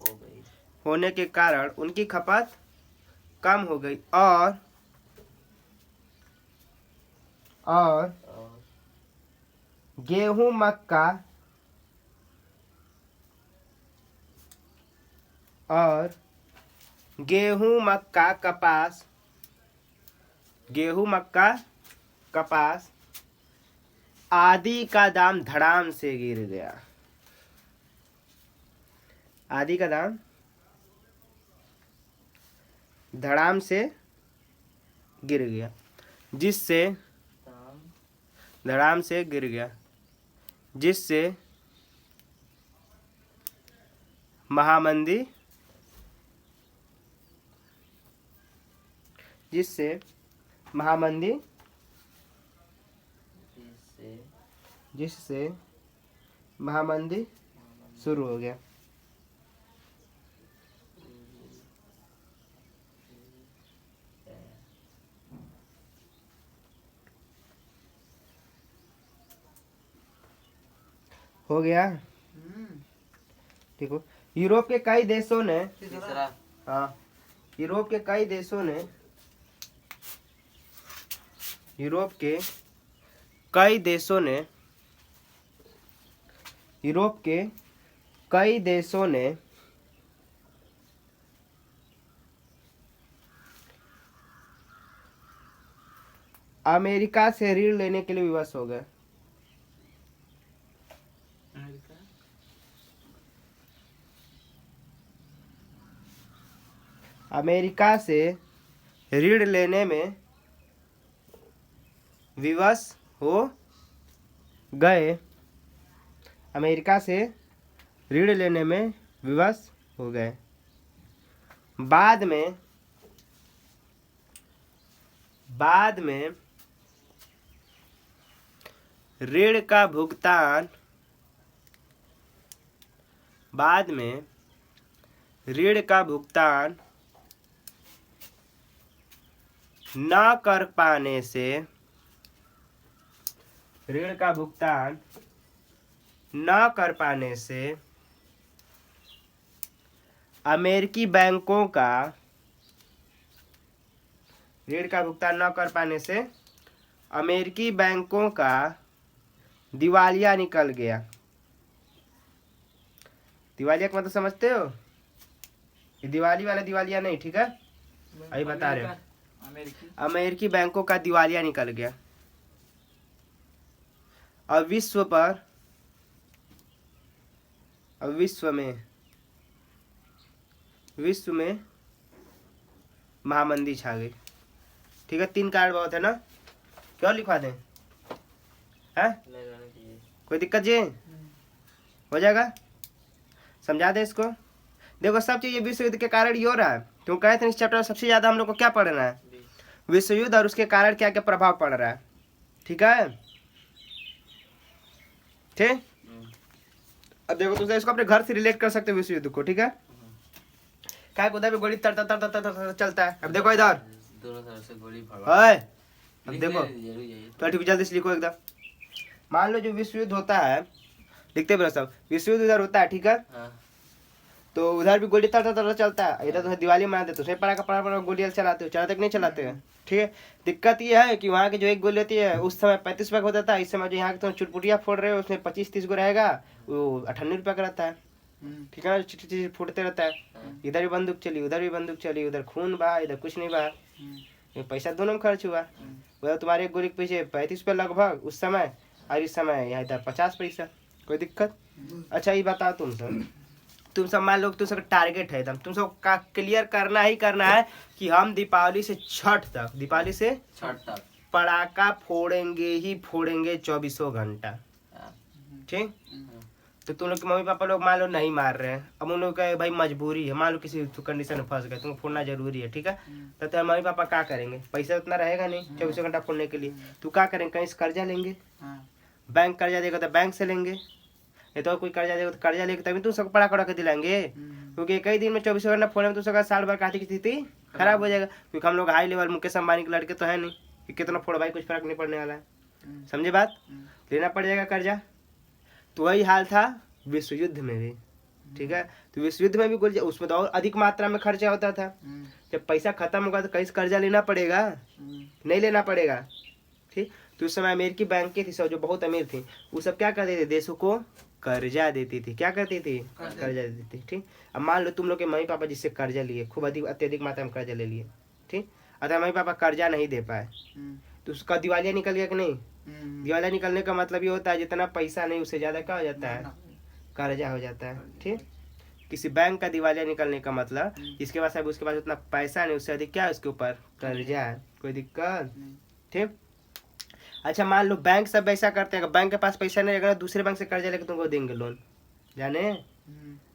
हो गई।
होने के कारण उनकी खपत कम हो गई और
और
गेहूं मक्का और गेहूं मक्का कपास, गेहूं मक्का कपास आदि का दाम धड़ाम से गिर गया, आदि का दाम धड़ाम से गिर गया, जिससे
दाम
धड़ाम से गिर गया, जिससे महामंदी, जिससे महामंदी,
जिससे
जिससे महामंदी शुरू हो गया। हो गया, ठीक हो। यूरोप के कई देशों ने,
तीसरा।
हाँ, यूरोप के कई देशों ने, यूरोप के कई देशों ने, यूरोप के कई देशों ने अमेरिका से ऋण लेने के लिए विवश हो गए,
अमेरिका।
अमेरिका से ऋण लेने में विवश हो गए, अमेरिका से ऋण लेने में विवश हो गए। बाद में ऋण का भुगतान, बाद में ऋण का भुगतान न कर पाने से, ऋण का भुगतान न कर पाने से अमेरिकी बैंकों का, ऋण का भुगतान न कर पाने से अमेरिकी बैंकों का दिवालिया निकल गया। दिवालिया का मतलब समझते हो? ये दिवाली वाला दिवालिया नहीं, ठीक है, अभी बता रहे हो।
अमेरिकी।
अमेरिकी बैंकों का दिवालिया निकल गया और विश्व में महामंदी छा गई, ठीक है। 3 कारण बहुत है ना, क्यों लिखवा दें, है कोई दिक्कत जी? हो जाएगा, समझा दे इसको। देखो सब चीज ये विश्व युद्ध के कारण ही हो रहा है, क्यों कहे थे इस चैप्टर में सबसे ज्यादा हम लोग को क्या पढ़ना है, विश्व युद्ध और उसके कारण क्या क्या प्रभाव पड़ रहा है, ठीक है, ठीक। अब देखो तुम इसको अपने घर से रिलेट कर सकते हो विश्व युद्ध को, ठीक है। क्या उधर भी गोली तर तर तर तर तर चलता है। अब देखो इधर
दोनों तरफ से गोली भरवा।
ओए, अब देखो
तो
तो ठीक, जल्दी से लिखो एकदम। मान लो जो विश्व युद्ध होता है, लिखते बड़ा सब, विश्व युद्ध उधर होता है, ठीक है, तो उधर भी गोली तर तर तर चलता है। इधर तो दिवाली मनाते तो उसमें पड़ा गोलियां चलाते हो, चलाते कि नहीं चलाते हैं, ठीक है। दिक्कत ये है कि वहाँ की जो एक गोली होती है उस समय 35 रुपये का होता था, इस समय जो यहाँ के तुम चुटपुटिया फोड़ रहे हो उसमें 25-30 को रहेगा, वो 98 रुपये का रहता है, ठीक है। चिट फूटते रहता है, इधर भी बंदूक चली, उधर भी बंदूक चली, उधर खून बहा, इधर कुछ नहीं बहा, पैसा दोनों में खर्च हुआ। वह तुम्हारे एक गोली के पीछे 35 रुपये लगभग उस समय, और इस समय यहाँ इधर 50 पैसा, कोई दिक्कत। अच्छा ये बताओ तुम सर, तुम सब मान लो तुम सब टारगेट है एकदम, तुम सब का क्लियर करना ही करना है कि हम दीपावली से छठ तक, दीपावली से
छठ तक।
पटाखा फोड़ेंगे ही फोड़ेंगे 24 घंटा।
हाँ।
ठीक। तो तुम लोग के मम्मी पापा लोग मान लो नहीं मार रहे हैं, अब उन लोग का भाई मजबूरी है, मान लो किसी कंडीशन में फंस गए, तुमको फोड़ना जरूरी है, ठीक है। तो तुम्हारे मम्मी पापा क्या करेंगे, पैसा उतना रहेगा नहीं 24 घंटा फोड़ने के लिए, तो क्या करेंगे, कहीं से कर्जा लेंगे,
हाँ।
बैंक कर्जा देगा तो बैंक से लेंगे, नहीं तो कोई कर्जा देगा तो कर्जा लेके तभी तुम सबको पटाखा उड़ा के दिलाएंगे। क्योंकि कई दिन में 24 घंटा फोड़ने में तुम सबका साल भर आर्थिक स्थिति खराब हो जाएगा, क्योंकि हम लोग हाई लेवल मुकेश अंबानी के लड़के तो है नहीं कि कितना फोड़ भाई कुछ फर्क नहीं पड़ने वाला है। समझे बात, लेना पड़ जाएगा कर्जा। तो वही हाल था विश्व युद्ध में भी, ठीक है। तो विश्व युद्ध में भी उसमें तो और अधिक मात्रा में खर्चा होता था, जब पैसा खत्म होगा तो कहीं से कर्जा लेना पड़ेगा, नहीं लेना पड़ेगा, ठीक। तो उस समय अमेरिकी बैंकें थी सब जो बहुत अमीर थी, वो सब क्या करते थे, देशों को कर्जा देती थी, क्या करती थी, कर्जा देती थी, ठीक। अब मान लो तुम लोग के मम्मी पापा जिससे कर्जा लिए, खूब अत्यधिक मात्रा में कर्जा ले लिए, ठीक। अगर मम्मी पापा कर्जा नहीं दे पाए तो उसका दिवालिया निकल गया कि नहीं, दिवालिया निकलने का मतलब ये होता है जितना पैसा नहीं उससे ज्यादा क्या हो जाता है, कर्जा हो जाता है, ठीक। किसी बैंक का दिवालिया निकलने का मतलब जिसके पास है उसके पास उतना पैसा नहीं, उससे अधिक क्या है उसके ऊपर कर्जा है, कोई दिक्कत, ठीक। अच्छा मान लो बैंक सब ऐसा करते हैं, बैंक के पास पैसा नहीं रहेगा दूसरे बैंक से कर्जा लेकर तुमको देंगे लोन, जाने।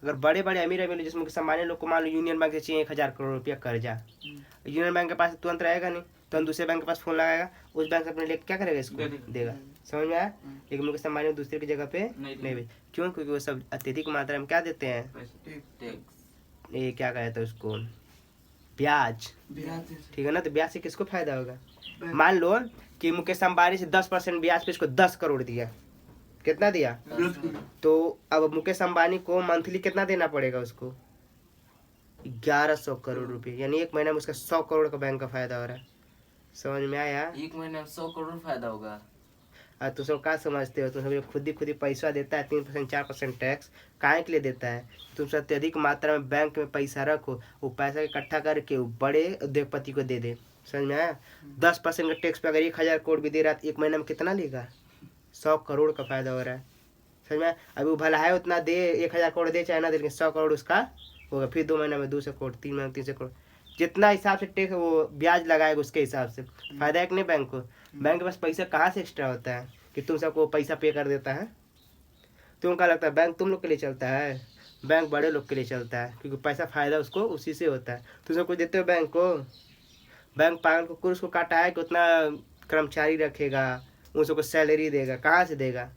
अगर बड़े बड़े अमीर अमीर जिसमें सामान्य लोग को मान लो यूनियन बैंक से चाहिए 1000 करोड़ रुपया कर्जा, यूनियन बैंक के पास तुरंत रहेगा नहीं, तो दूसरे बैंक के पास फोन लगाएगा, उस बैंक से अपने लेके क्या करेगा, इसको देगा, समझ में आया। लेकिन मुकेश अंबानी दूसरे की जगह पे नहीं भी, क्यों, क्योंकि वो सब अत्यधिक मात्रा में क्या देते हैं, ये क्या कहते हैं उसको, ब्याज, ठीक है ना। तो ब्याज से किसको फायदा होगा, मान लो कि मुकेश अंबानी से 10% ब्याज पे इसको 10 करोड़ दिया, कितना दिया, तो अब मुकेश अंबानी को मंथली कितना देना पड़ेगा उसको, 1100 करोड़ रुपए, यानी एक महीने में उसका 100 करोड़ का बैंक का फायदा हो रहा है। समझ में आया,
एक महीने में 100 करोड़ फायदा होगा।
तुम सब क्या समझते हो, तुम सब खुद ही पैसा देता है 3% 4% टैक्स, काहे के लिए देता है, तुम सब अत्यधिक मात्रा में बैंक में पैसा रखो, वो पैसा इकट्ठा करके वो बड़े उद्योगपति को दे दे। समझ में आया, 10% का टैक्स पे अगर 1000 करोड़ भी दे रहा है एक महीने में कितना लेगा, 100 करोड़ का फायदा हो रहा है। समझ में आया, अभी वो भला है उतना दे, 1000 करोड़ दे चाहे ना दे, लेकिन 100 करोड़ उसका होगा, फिर 2 महीने में 200 करोड़, 3 महीने में 300 करोड़, जितना हिसाब से टैक्स वो ब्याज लगाएगा उसके हिसाब से फायदा है कि नहीं बैंक को। बैंक के पास पैसा कहाँ से एक्स्ट्रा होता है कि तुम सबको पैसा पे कर देता है, तुम क्या लगता है बैंक तुम लोग के लिए चलता है, बैंक बड़े लोग के लिए चलता है, क्योंकि पैसा फायदा उसको उसी से होता है। तुम सब कुछ देते हो बैंक को, बैंक पागल को कुछ को काटा है कि उतना कर्मचारी रखेगा, उन सबको सैलरी देगा, कहाँ से देगा,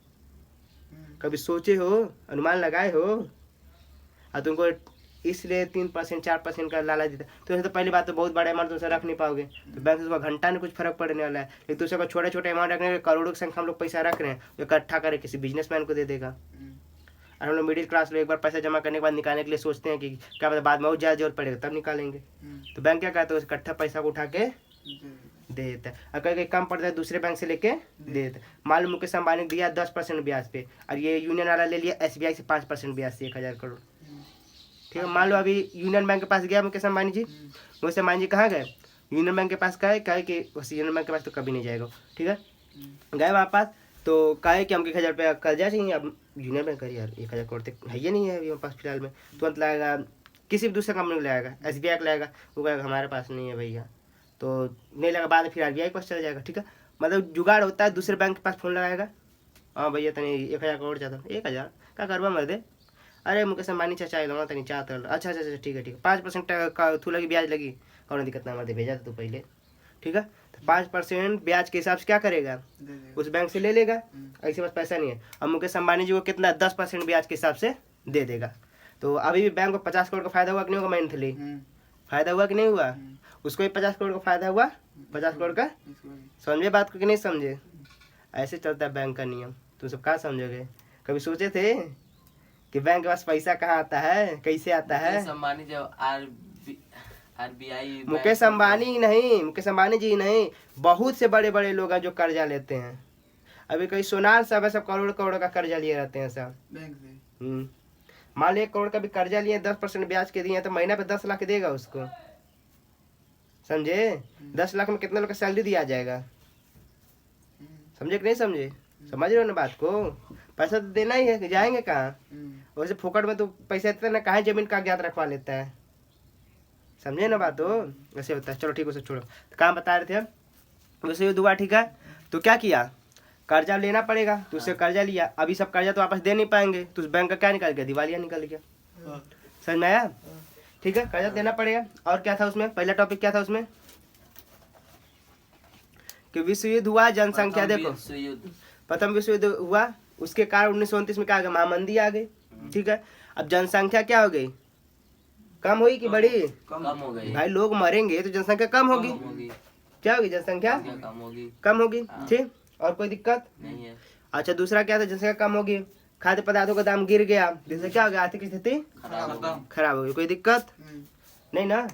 कभी सोचे हो, अनुमान लगाए हो। और तुमको इसलिए 3% 4% का लालच देता है, तो पहली बात तो बहुत बड़ा अमाउंट तुमसे रख नहीं पाओगे, तो बैंक से घंटा में कुछ फर्क पड़ने वाला है, लेकिन तुमसे को छोटे छोटे अमाउंट रखने, करोड़ों की संख्या हम लोग पैसा रख रहे हैं, तो इकट्ठा करे किसी बिजनेसमैन को दे देगा। और हम लोग मिडिल क्लास लोग एक बार पैसा जमा करने के बाद निकालने के लिए सोचते हैं कि क्या पता बाद में और ज़्यादा जरूरत पड़ेगा तब निकालेंगे, तो बैंक क्या कहता है इकट्ठा पैसा को उठा के दे देता है, अगर कहीं कम पड़ता है दूसरे बैंक से लेके दे देता है। मान लो मुकेश अंबानी दिया 10% ब्याज पे, और ये यूनियन वाला ले लिया SBI से 5% ब्याज से 1000 करोड़, ठीक है। मान लो अभी यूनियन बैंक के पास गया मुकेश अंबानी जी, मुकेश अंबानी जी कहाँ गए, यूनियन बैंक के पास गए, कहे कि यूनियन बैंक के पास तो कभी नहीं जाएगा, ठीक है, गए वहाँ पास, तो कहे कि हमको 1000 रुपया कर्जा चाहिए। अब यूनियन बैंक करिए यार 1000 करोड़ तक है ये नहीं है अभी हमारे पास फिलहाल में, तुरंत लाएगा, किसी भी दूसरे कंपनी को लाएगा, SBI को लाएगा, वो कहेगा हमारे पास नहीं है भैया, तो नहीं लगा, बाद में फिर RBI के पास चला जाएगा, ठीक है। मतलब जुगाड़ होता है, दूसरे बैंक के पास फोन लगाएगा, हाँ भैया तनी 1000 करोड़ चाहता, 1000 क्या करवा मर दे, अरे मुकेश अंबानी चाचा आएगा तनी चाहता, अच्छा अच्छा अच्छा ठीक है 5% का थू लगी ब्याज लगी, और दिक्कत ना मर भेजा था तू पहले, ठीक है। तो 5% ब्याज के हिसाब से क्या करेगा, उस बैंक से ले लेगा, ऐसे पास पैसा नहीं है। अब मुकेश अंबानी जी को कितना 10% ब्याज के हिसाब से दे देगा, तो अभी भी बैंक को 50 करोड़ का फायदा हुआ कि नहीं होगा, मंथली फायदा हुआ कि नहीं हुआ, उसको भी 50 करोड़ का फायदा हुआ, 50 करोड़ का, समझे बात को कि नहीं समझे, ऐसे चलता है बैंक का नियम, तुम सब क्या समझोगे। कभी सोचे थे कि बैंक के पास पैसा कहाँ आता है, कैसे आता है।
मुकेश अंबानी जब RBI
मुकेश अंबानी नहीं, मुकेश अंबानी जी नहीं, बहुत से बड़े बड़े लोग हैं जो कर्जा लेते हैं, अभी कई सोनार सब है, सब करोड़ करोड़ का कर्जा लिए रहते हैं सब बैंक से। मान लो 1 करोड़ का भी कर्जा लिए, 10% ब्याज के दिए, तो महीना पे 10 लाख देगा उसको, समझे। 10 लाख में कितने लोग का सैलरी दिया जाएगा, समझे कि नहीं समझे, समझ रहे हो ना बात को। पैसा तो देना ही है, जाएंगे कहाँ? वैसे फोकट में तो पैसा देता है ना, कहाँ जमीन कागजात रखवा लेता है, समझे ना बात? हो वैसे होता है। चलो ठीक है, उसे छोड़ो। तो काम बता रहे थे हम, वैसे ये दुआ ठीक है। तो क्या किया, कर्जा लेना पड़ेगा, तो उससे कर्जा लिया। अभी सब कर्जा तो वापस दे नहीं पाएंगे, तो उस बैंक का क्या निकल गया, दिवालिया निकल गया। समझ में आया? ठीक है, कर्जा देना पड़ेगा। और क्या था उसमें, पहला टॉपिक क्या था उसमें कि विश्व युद्ध हुआ, जनसंख्या देखो,
विश्व युद्ध
प्रथम विश्व युद्ध हुआ, उसके कारण 1929 में क्या आ गया, महामंदी आ गई। ठीक है, अब जनसंख्या क्या हो गई, कम हुई कि बढ़ी?
कम हो गई।
भाई लोग मरेंगे तो जनसंख्या कम होगी,
कम होगी।
क्या होगी, जनसंख्या
क्या कम होगी?
कम होगी। ठीक, और कोई दिक्कत?
नहीं है।
अच्छा, दूसरा क्या था, जनसंख्या कम होगी, खाद्य पदार्थों का दाम गिर गया, जिससे क्या हो गया, आर्थिक स्थिति
खराब हो गई।
खराब हो गई। कोई दिक्कत नहीं ना?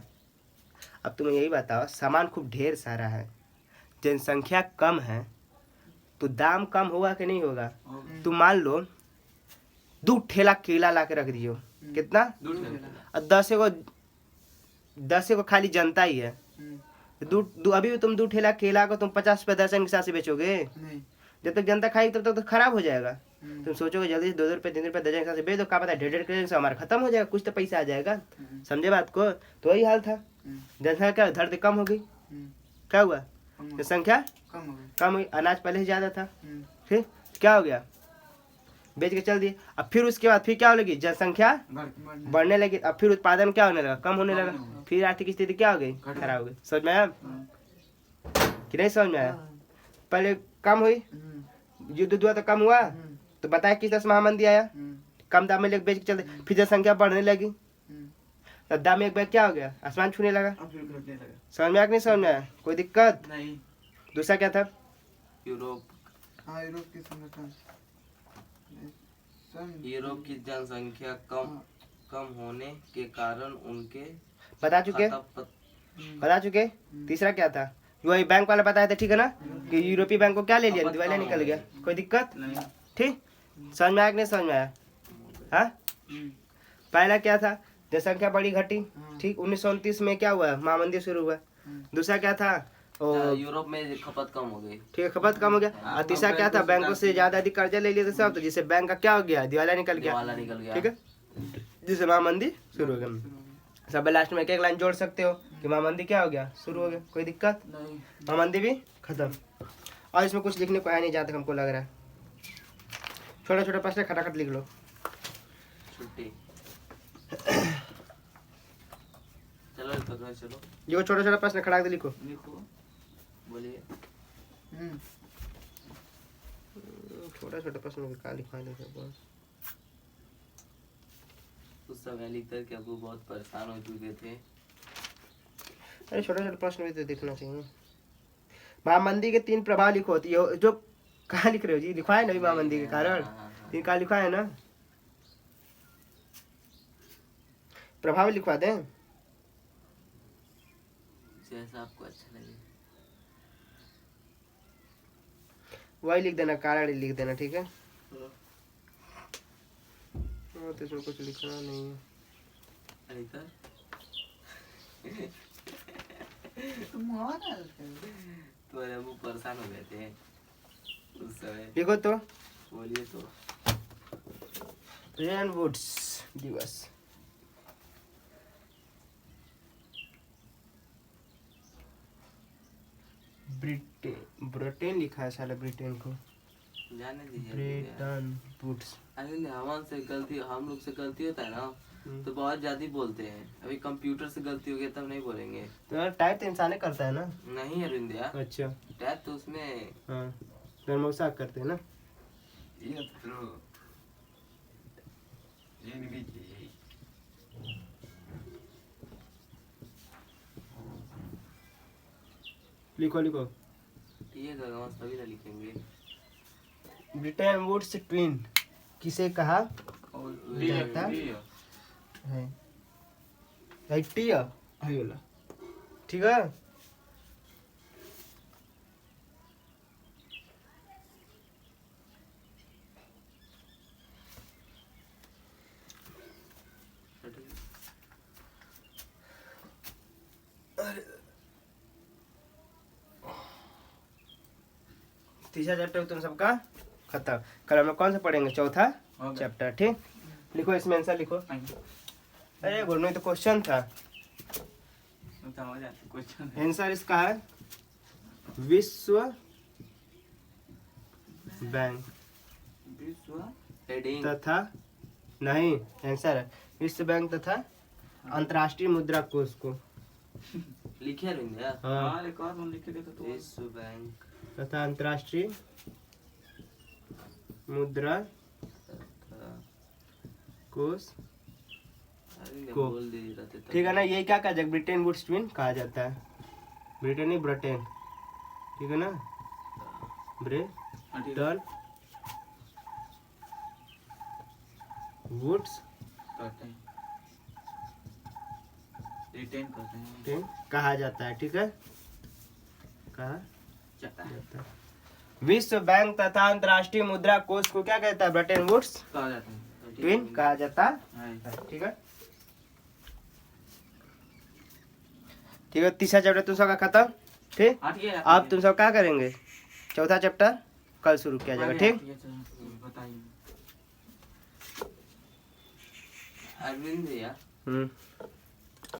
अब तुम यही बताओ, सामान खूब ढेर सारा है, जनसंख्या कम है, तो दाम कम होगा कि नहीं होगा? तुम मान लो 2 ठेला केला ला के रख दियो, कितना? और 10 को खाली जनता ही है, अभी भी तुम 2 ठेला केला को तुम 50 रुपये दर्जन के हिसाब से बेचोगे? जब तक जनता खाएगी तब तक तो खराब हो जाएगा। तुम सोचोगे जल्दी से 2 रुपये 3 रुपये दर्जन के हिसाब से बेच दो, क्या पता 1.5 किलो से हमारा खत्म हो जाएगा, कुछ तो पैसा आ जाएगा। समझे बात को? तो वही हाल था, जनसंख्या क्या धरती कम हो गई, क्या हुआ, जनसंख्या कम हुई, अनाज पहले से ज्यादा था, फिर क्या हो गया, बेच के चल दिए। अब फिर उसके बाद फिर क्या होने लगी, जनसंख्या बढ़ने लगी, अब फिर उत्पादन क्या होने लगा, कम होने लगा, फिर आर्थिक स्थिति क्या हो गई, खराब हो गई। समझ में आया कि नहीं समझ में आया? पहले कम हुई, युद्ध हुआ तो कम हुआ, तो बताया किस तरह से महामंदी आया, कम दाम में लेके बेच के चलते, फिर जनसंख्या बढ़ने लगी, तब दाम एक बैग क्या हो गया, आसमान छूने लगा। समझ में आया कि नहीं समझ में आया? कोई दिक्कत?
नहीं।
दूसरा क्या था,
यूरोप
यूरोप की संगठन
यूरोप की जनसंख्या कम होने के कारण उनके
बता चुके? तीसरा क्या था, वही बैंक वाला बताया था, ठीक है ना, कि यूरोपीय बैंक को क्या ले लिया, दिवालिया निकल गया। कोई दिक्कत? ठीक, समझ में आया कि नहीं समझ में आया? हाँ, पहला क्या था, जनसंख्या बड़ी घटी, ठीक, 1929 में क्या हुआ, महामंदी शुरू हुआ। दूसरा क्या था,
यूरोप में खपत कम हो गई।
ठीक है, खपत कम हो गया। और तीसरा क्या था, बैंकों से ज्यादा अधिक कर्जा ले लिया था सब, तो जिससे बैंक का क्या हो गया, दिवालिया निकल गया। ठीक है, जिससे महामंदी शुरू हो गया। सब लास्ट में एक एक लाइन जोड़ सकते हो कि महामंदी क्या हो गया, शुरू हो गया। कोई दिक्कत? महामंदी भी खत्म। और इसमें कुछ लिखने को आया नहीं, जहाँ तक हमको लग रहा है। छोटा छोटा प्रश्न खटाखट लिख लो।
छुट्टी। चलो
जो छोटा छोटा प्रश्न खड़ा के लिखो।
बोलिए।
छोटा छोटा प्रश्न का लिखवा दे सब।
उस समय लिख कर के अबू बहुत परेशान हो चुके थे।
अरे छोटा छोटा प्रश्न भी तो देखना चाहिए। महामंदी के 3 प्रभाव लिखो। जो कहाँ लिख रहे हो जी, लिखवाए ना महामंदी के कारण, 3 कहाँ लिखा है ना, प्रभाव लिखवा दें,
जैसा आपको अच्छा लगे
वही लिख देना, कारण लिख देना, ठीक है। तो इसमें कुछ लिखना नहीं है।
तो अबू परेशान हो गए थे उस समय।
लिखो तो,
बोलिए तो।
ब्रिटेन वुड्स दिवस। ब्रिटेन लिखा है साला, ब्रिटेन को
जाने दीजिए।
Bretton Woods.
अरे हम लोग से गलती होता है ना, तो बहुत ज्यादा बोलते हैं। अभी कंप्यूटर से गलती हो गई तब नहीं बोलेंगे।
तो यार टाइप तो इंसान ही करता है ना।
नहीं अरविंदिया,
अच्छा,
टाइप तो उसमें
हाँ, तो मौसा करते हैं ना। लिखो लिखो।
ये गगन सभी ना लिखेंगे।
ब्रिटेन वुड्स ट्विन किसे कहा जाता है? ठीक है। तीसरा चैप्टर तुम सबका खत्म। कल हम लोग कौन सा पढ़ेंगे? चौथा
हो गया।
चैप्टर। ठीक, लिखो इसमें आंसर लिखो। अरे गुरु तो क्वेश्चन था,
समझ आती क्वेश्चन।
आंसर इसका है विश्व बैंक
विश्व
हेडिंग
तथा, नहीं आंसर है विश्व बैंक तथा अंतर्राष्ट्रीय मुद्रा कोष को।
लिखे अरविंद यार।
हाँ,
हाँ एक और मन लिख के देखो तो
विश्व बैंक
तथा अंतर्राष्ट्रीय मुद्रा कोष
अरविंद
को।
बोल दे रहते तब।
ठीक है ना, यही क्या कहा जाएगा? ब्रिटेन वुड्स ट्विन कहा जाता है। ब्रिटेन नहीं, ब्रिटेन, ठीक है ना,
हाँ, ठीक है।
ब्रिटन वुड्स
करते हैं रिटेन करते हैं
ट्विन कहा जाता है। ठीक है, कहा
जाता है
जाता है। विश्व बैंक तथा अंतर्राष्ट्रीय मुद्रा कोष को क्या कहता है? ब्रिटेन वुड्स
कहा जाता है
ट्विन कहा जाता
हाँ।
है। ठीक है, ठीक है, तीसरा चैप्टर तुम सबका खत्म। ठीक,
हाँ, ठीक है,
अब तुम सब क्या करेंगे? चौथा चैप्टर कल शुरू किया जाएगा। ठीक,
बताइए
अरविंद यार
हम्म,